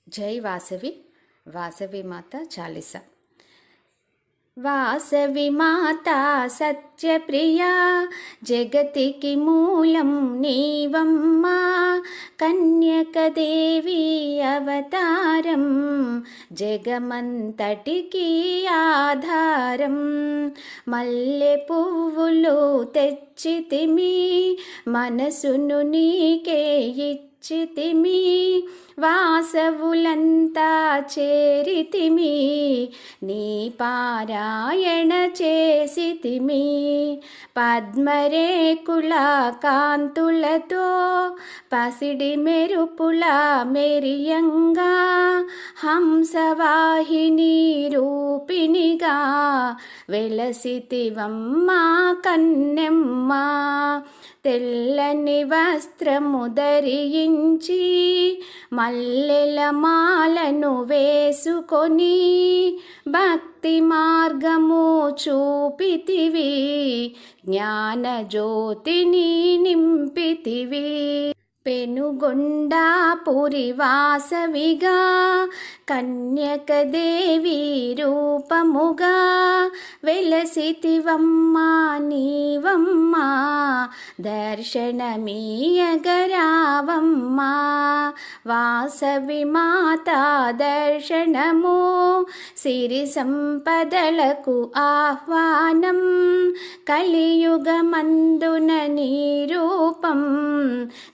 జై వాసవి వాసవి మాత చాలీసా. వాసవి మాత సత్యప్రియా, జగతికి మూలం నీవమ్మా. కన్యకదేవి అవతారం, జగమంతటికి ఆధారం. మల్లె పువ్వులు తెచ్చితిమి, మనసును నీకే ఇచ్చితిమి. వాసవులంతా చేరితిమి, నీ పారాయణ చేసితిమి. పద్మరేకుల కాంతులతో పసిడి మెరుపుల మెరియంగా, హంసవాహిని రూపిణిగా వెలసితివమ్మా కన్నెమ్మా. తెల్లని వస్త్రము ధరించి, మల్లెల మాలను వేసుకొని, భక్తి మార్గము చూపితివి, జ్ఞాన జ్యోతిని నింపితివి. పెనుగొండాపురి వాసవిగా, కన్యకదేవి రూపముగా వెలసితివమ్మా నీవమ్మా. దర్శనమీయగరావమ్మా. వాసవి మాత దర్శనము, సిరి సంపదలకు ఆహ్వానం. కలియుగమందున నీ రూపం,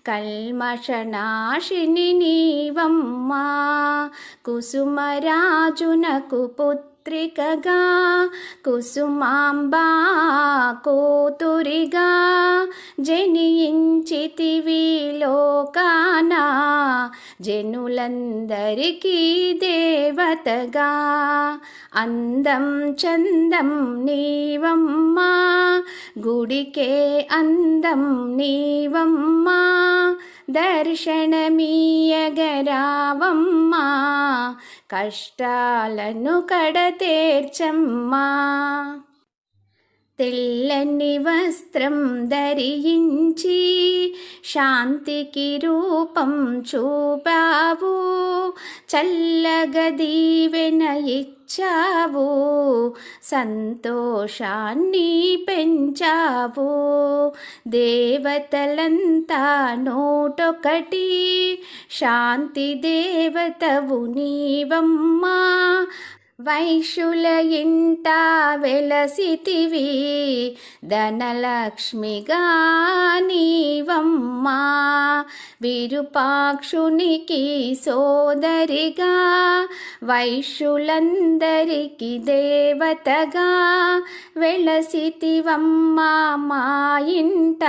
కల్మషనాశిని నీవమ్మా. కుసుమరాజునకు పుత్రికగా, కుసుమాంబా కూతురిగా జనించితివి లోకాన, జనులందరికీ దేవతగా. అందం చందం నీవమ్మా, గుడికే అందం నీవమ్మా. దర్శనమీయగరావమ్మా, కష్టాలను కడతేర్చమ్మా. తెల్లని వస్త్రం ధరించి, శాంతికి రూపం చూపావు. చల్లగా దీవెన ఇచ్చావు, సంతోషాన్ని పెంచావు. దేవతలంతా నూటొకటి, శాంతి దేవతవు నీవమ్మా. వైశ్యుల ఇంట వెలసితివి, ధనలక్ష్మిగా నీవమ్మా. విరూపాక్షునికి సోదరిగా, వైశ్యులందరికీ దేవతగా వెలసితివమ్మా మా ఇంట.